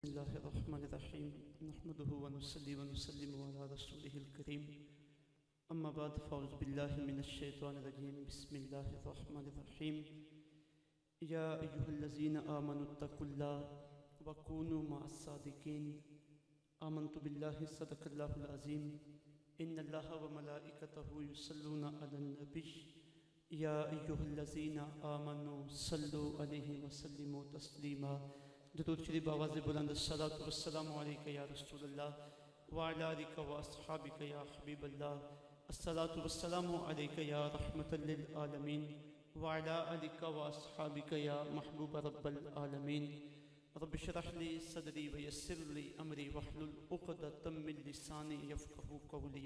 बिस्मिल्लाहिर्रहमानिर्रहीम नहमदुहु व नुसल्ली व नुसल्लिमु अला रसूलिहिल करीम अम्मा बाद फ़अऊज़ु बिल्लाहि मिनश शैतानिर रजीम बिस्मिल्लाहिर्रहमानिर्रहीम या अय्युहल्लज़ीना आमनुत्तकुल्लाह व कूनू मअस सादिकीन आमन्तु बिल्लाहि सदक़ल्लाहुल अज़ीम इन्नल्लाहा व मलाइकतहु युसल्लूना अलन नबी या अय्युहल्लज़ीना आमनु सल्लु अलैहि व सल्लिमु तस्लीमा। दुरूद शरीफ आवाज़ बुलंद अस्सलातु वस्सलामु अलैका या रसूलल्लाह व अला आलिका व अस्हाबिका या हबीबल्लाह अस्सलातु वस्सलामु अलैका या रहमतल लिल आलमीन व अला आलिका व अस्हाबिका या महबूब रब्बिल आलमीन। रब्बि इश्रह ली सदरी व यस्सिर ली अमरी वहलुल उक़दतम मिन लिसानी यफ़क़हू क़ौली।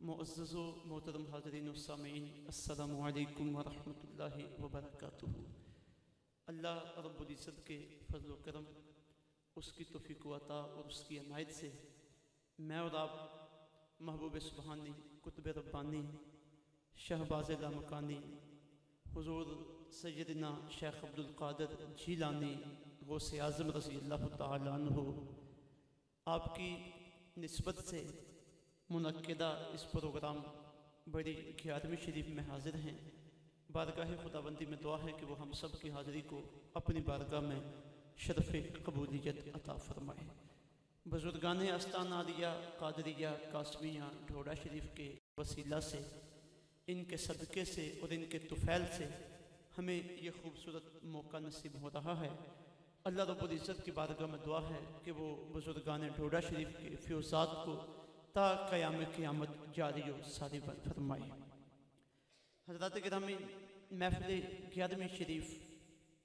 मुअज़्ज़ज़ो मोहतरम हाज़रीन व सामीईन, अस्सलामु अलैकुम व रहमतुल्लाहि व बरकातुहू। अल्लाह रब्बुल इज़्ज़त के फज़ल व करम, उसकी तौफ़ीक़ व अता और उसकी अनायत से मैं और आप महबूब सुबहानी कुतुब रब्बानी शहबाज़ लामकानी हुज़ूर सैयदना शेख अब्दुल क़ादिर जीलानी गौसे आज़म रज़ी अल्लाह तआला अन्हु आपकी निस्बत से मुनक्किदा इस प्रोग्राम बड़ी 11वीं शरीफ में हाज़िर हैं। बारगाह खुदाबंदी में दुआ है कि वो हम सब की हाज़िरी को अपनी बारगाह में शरफ़ कबूलियत अता फ़रमाए। बुज़ुर्गान आस्ताना आलिया क़ादरिया कासमिया ढोडा शरीफ के वसीला से, इनके सदक़े से और इनके तुफ़ैल से हमें ये खूबसूरत मौका नसीब हो रहा है। अल्लाह रब्बुल इज़्ज़त की बारगाह में दुआ है कि वो बुज़ुर्गान ढोडा शरीफ के फ़ियोज़ात को ता क़याम क़यामत जारी व सारी फरमाए। हज़रात गिरामी, महफ़िल 11वीं शरीफ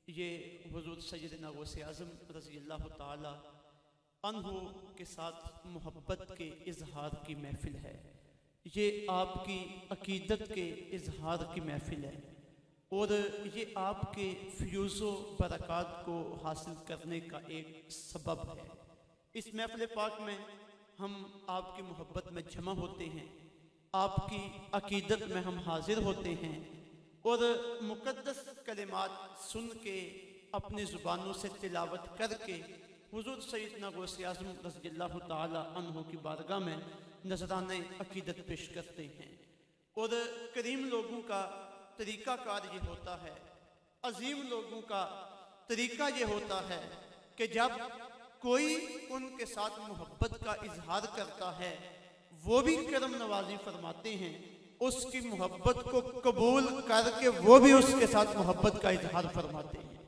ये हुज़ूर सैयदना गौसे आज़म रज़ी अल्लाह तआला अन्हु के साथ मोहब्बत के इजहार की महफ़िल है। ये आपकी अक़ीदत के इजहार की महफ़िल है और ये आपके फ़यूज़ो बरक़ात को हासिल करने का एक सबब है। इस महफ़िल पाक में हम आपकी मोहब्बत में जमा होते हैं, आपकी अक़ीदत में हम हाजिर होते हैं और मुक़द्दस कलिमात सुन के अपनी ज़ुबानों से तिलावत करके हुज़ूर सैयदना गौसे आज़म रज़ी अल्लाह तआला अन्हु की बारगाह में नज़राने अक़ीदत पेश करते हैं। और करीम लोगों का तरीक़ाकार ये होता है, अज़ीम लोगों का तरीक़ा ये होता है कि जब कोई उनके साथ मोहब्बत का इजहार करता है वो भी करम नवाजी फरमाते हैं, उसकी मोहब्बत को कबूल करके वो भी उसके साथ मोहब्बत का इजहार फरमाते हैं,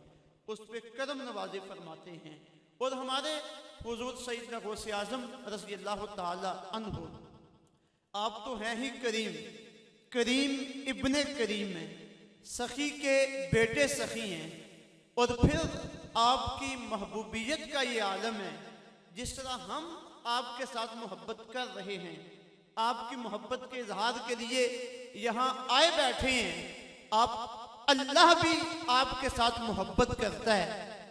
उस पर करम नवाजी फरमाते हैं। और हमारे हुज़ूर सैयदना गौसे आज़म रज़ी अल्लाह तआला अन्हु, आप तो हैं ही करीम, करीम इब्ने करीम हैं, सखी के बेटे सखी हैं। और फिर आपकी महबूबियत का ये आलम है। जिस तरह हम आपके साथ मोहब्बत कर रहे हैं, आपकी मोहब्बत के इजहार के लिए यहाँ आए बैठे हैं, आप अल्लाह भी आपके साथ मोहब्बत करता है,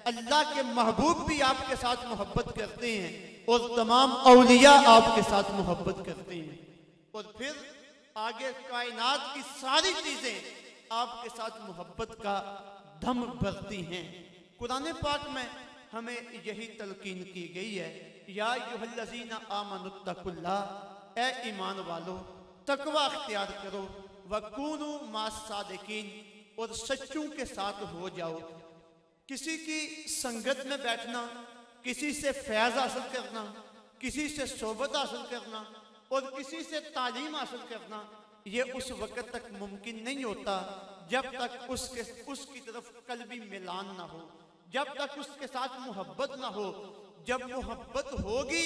अल्लाह के महबूब भी आपके साथ मोहब्बत करते हैं और तमाम औलिया आपके साथ मोहब्बत करते हैं। और फिर आगे कायनात की सारी चीज़ें आपके साथ मोहब्बत का दम भरती हैं। कुरान पाक में हमें यही तलकीन की गई है, या अय्युहल्लज़ीना आमनुत्तकुल्लाह, ए ईमान वालो तकवा अख्तियार करो, वकूनू मास सादिकीन, और सच्चों के साथ हो जाओ। किसी की संगत में बैठना, किसी से फैज़ हासिल करना, किसी से सोबत हासिल करना और किसी से तालीम हासिल करना, ये उस वक़्त तक मुमकिन नहीं होता जब तक उसकी तरफ कल्बी मिलान ना हो, जब तक उसके साथ मोहब्बत ना हो। जब मोहब्बत होगी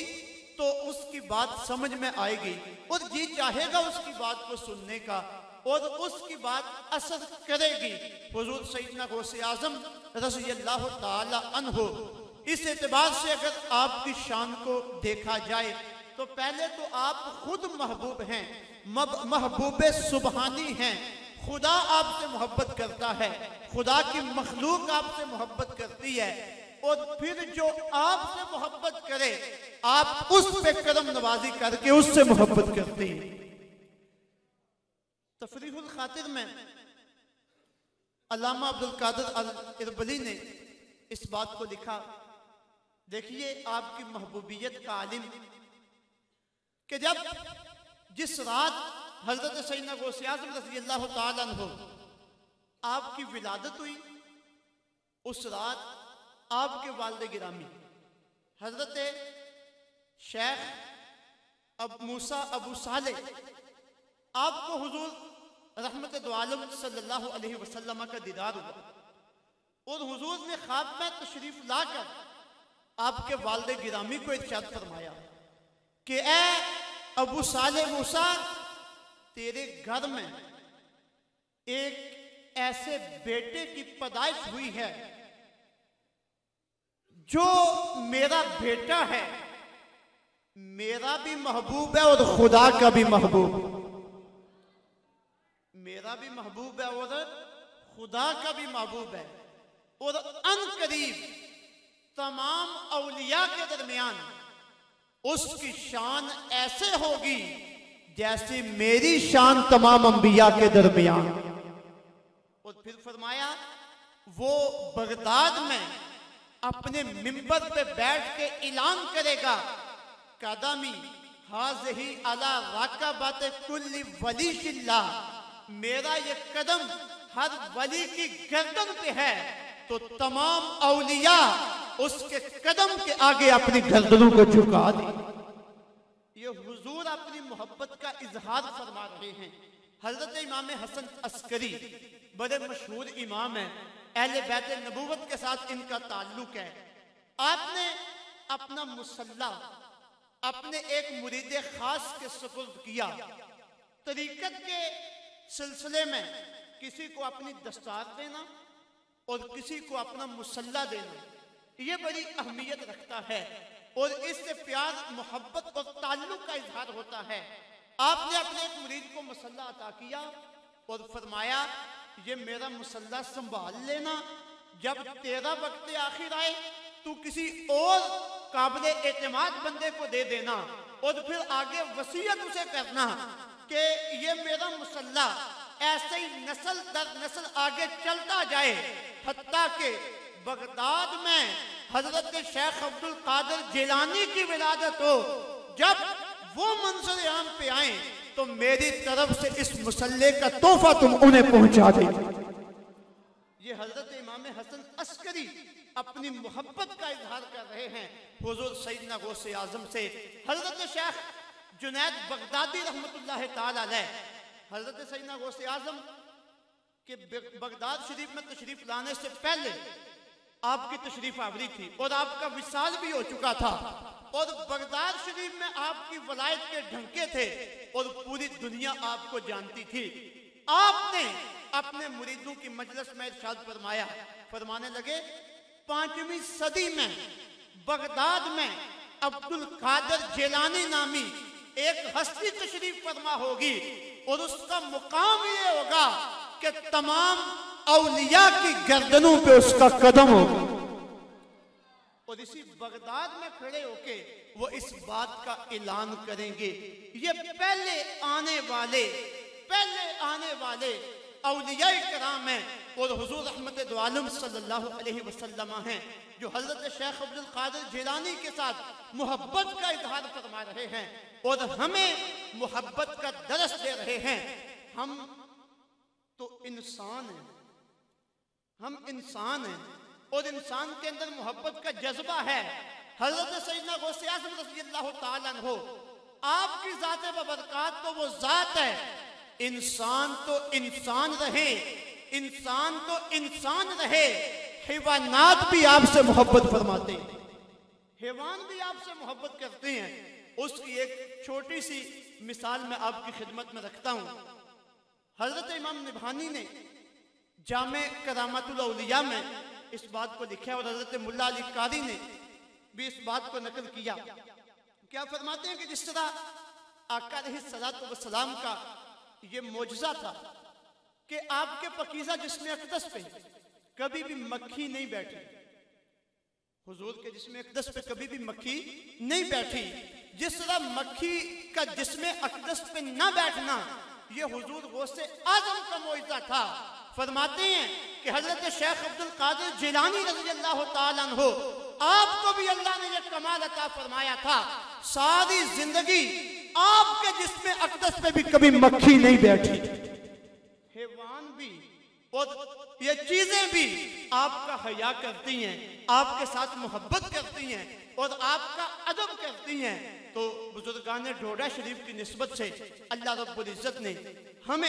तो उसकी बात समझ में आएगी और जी चाहेगा उसकी बात को सुनने का और उसकी बात असर करेगी। हुज़ूर सैयदना गौसे आज़म रज़ी अल्लाह तआला अन्हु, इस एतबार से अगर आपकी शान को देखा जाए तो पहले तो आप खुद महबूब हैं, महबूब सुबहानी हैं। खुदा आपसे मोहब्बत करता है, खुदा की मखलूक आपसे मोहब्बत करती है और फिर जो आपसे मोहब्बत करे आप उस पे करम नवाजी करके उससे मोहब्बत करते हैं। तफरीहुल खातिर में अल्लामा अब्दुल कादिर अल इरबली ने इस बात को लिखा देखिए आपकी महबूबियत का आलिम कि जब जिस रात हजरत सैयदना गौसे आज़म रज़ी अल्लाह ताला अन्हु आपकी विलादत हुई, उस रात आपके वालिद गिरामी हजरत शेख अब मूसा अबू साले आपको हुजूर रहमत दो आलम सल्लल्लाहु अलैहि वसल्लम का दीदार हुआ और हुजूर ने ख्वाब में तशरीफ लाकर आपके वालिद गिरामी को इरशाद फरमाया कि ए अबू साले मूसा, तेरे घर में एक ऐसे बेटे की पैदाइश हुई है जो मेरा बेटा है, मेरा भी महबूब है और खुदा का भी महबूब, मेरा भी महबूब है और खुदा का भी महबूब है, और अनकरीब तमाम औलिया के दरमियान उसकी शान ऐसे होगी जैसे मेरी शान तमाम अंबिया के दरमियान। और फिर फरमाया वो बगदाद में अपने मिंबर पे बैठ के ऐलान करेगा, कदमी हाज़िही अला राक़बत कुल्ली वली शिल्लाह, मेरा ये कदम हर वली की गर्दन पे है, तो तमाम औलिया उसके कदम के आगे अपनी गर्दनों को झुका दी। ये हुजूर अपनी मोहब्बत का इजहार फरमा रहे हैं। हजरत इमाम हसन अस्करी बड़े मशहूर इमाम हैं, अहले बैत नबूवत के साथ इनका ताल्लुक है। आपने अपना मुसल्ला अपने एक मुरीद खास के सुपुर्द किया। तरीकत के सिलसिले में किसी को अपनी दस्तार देना और किसी को अपना मुसल्ला देना, ये बड़ी अहमियत रखता है और इससे प्यार मोहब्बत और ताल्लुक का इजहार होता है। आपने अपने एक मुरीद को मुसल्ला अता किया और फरमाया ये मेरा मुसल्ला संभाल लेना, जब तेरा वक्त आखिर आए तू किसी और काबिल एतमाद बंदे को दे देना और फिर आगे वसीयत उसे करना कि ये मेरा मुसल्ला ऐसे ही नस्ल दर नस्ल आगे चलता जाए, हत्ता के बगदाद में हजरत शेख अब्दुल कादिर जिलानी की विलादत हो, जब वो मंजर आम पे आए तो मेरी तरफ से इस मुसल्ले का तोहफा तुम उन्हें पहुंचा दे। ये हजरत इमाम हसन अस्करी अपनी मोहब्बत का इजहार कर रहे हैं हुजूर सैयदना गौसे आजम से। हजरत शेख जुनैद बगदादी रहमतुल्लाह ताला अलैह, हजरत सैयदना गौसे आजम के बगदाद शरीफ में तशरीफ लाने से पहले आपकी तशरीफ आवरी थी और आपका विसाल भी हो चुका था और बगदाद शरीफ में आपकी वलायत के ढंके थे और पूरी दुनिया आपको जानती थी। आपने अपने मुरीदों की मजलिस में इरशाद फरमाया, फरमाने लगे 5वीं सदी में बगदाद में अब्दुल कादिर जिलानी नामी एक हस्ती तशरीफ फरमा होगी और उसका मुकाम ये होगा कि तमाम औलिया की गर्दनों पे उसका कदम होगा। और इसी बगदाद में खड़े होके वो इस बात का ऐलान करेंगे, ये पहले आने वाले औलिया कराम हैं और हुजूर रहमत दो आलम सल्लल्लाहु अलैहि वसल्लम हैं, जो हजरत शेख अब्दुल कादिर जिलानी के साथ मोहब्बत का इजहार फरमा रहे हैं और हमें मोहब्बत का दरस दे रहे हैं। हम तो इंसान हैं, हम इंसान हैं और इंसान के अंदर मोहब्बत का जज्बा है। हजरत सैयदना गौसे आज़म रज़ियल्लाहु ताला अन्हु आपकी ज़ात बबरकात तो वो ज़ात है, इंसान तो इंसान रहे, इंसान तो इंसान रहे, हैवानात भी आपसे मोहब्बत फरमाते हैं, हैवान भी आपसे मोहब्बत करते हैं। उसकी एक छोटी सी मिसाल मैं आपकी खिदमत में रखता हूँ। हजरत इमाम निभानी ने जामे करामतुल औलिया में इस बात को लिखा है और हजरत मुल्ला अली कारी ने भी इस बात को नकल किया। क्या फरमाते हैं कि जिस तरह आका अलैहिस्सलातु वस्सलाम का ये मोजज़ा था कि आपके पकीज़ा जिस्म अक़दस पे कभी भी मक्खी नहीं बैठी, हुजूर के जिस्म अक़दस पे कभी भी मक्खी नहीं बैठी, जिस तरह मक्खी का जिस्म अक़दस पे ना बैठना ये हुजूर गौसे आज़म का मोजज़ा था। फरमाते हैं कि हजरत शेख अब्दुल कादिर जिलानी रज़ियल्लाहु ताला अन्हु आपको भी अल्लाह ने कमाल अता फरमाया था, सारी जिंदगी आपके जिस्म अक़दस पे भी कभी मक्खी नहीं बैठी, हैवान भी और ये चीजें भी आपका हया करती हैं, आपके साथ मोहब्बत करती हैं और आपका अदब करती हैं। तो बुजुर्गान डोडा शरीफ की निस्बत से अल्लाह रब्बुल इज्जत ने हम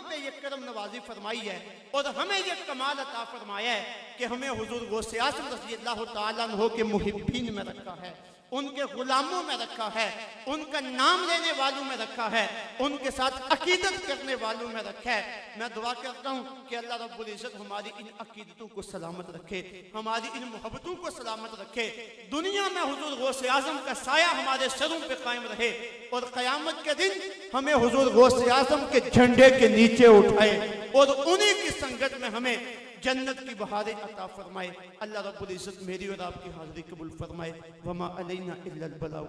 पे ये करम नवाजी फरमाई है और हमें ये कमाल अता फरमाया है कि हमें हुजूर गौसे आज़म रज़ियल्लाहु ताला अन्हु के मुहिब्बीन में रखा है, उनके गुलामों में रखा है, उनका नाम लेने वालों में रखा है, उनके साथ अकीदत करने वालों में रखा है। मैं दुआ करता हूँ कि अल्लाह रब्बुल इज्जत हमारी इन अकीदतों को सलामत रखे, हमारी इन मोहब्बतों को सलामत रखे, दुनिया में हुजूर गौसे आज़म का साया हमारे सरों पे कायम रहे और क़यामत के दिन हमें हुजूर गौसे आज़म के झंडे के नीचे उठाए और उन्हीं की संगत में हमें जन्नत की बहारें अता फरमाए। अल्लाह रब्बुल इज्जत मेरी और आपकी हाज़िरी कबूल फरमाए। वमा अलैना इल्लल बलाग।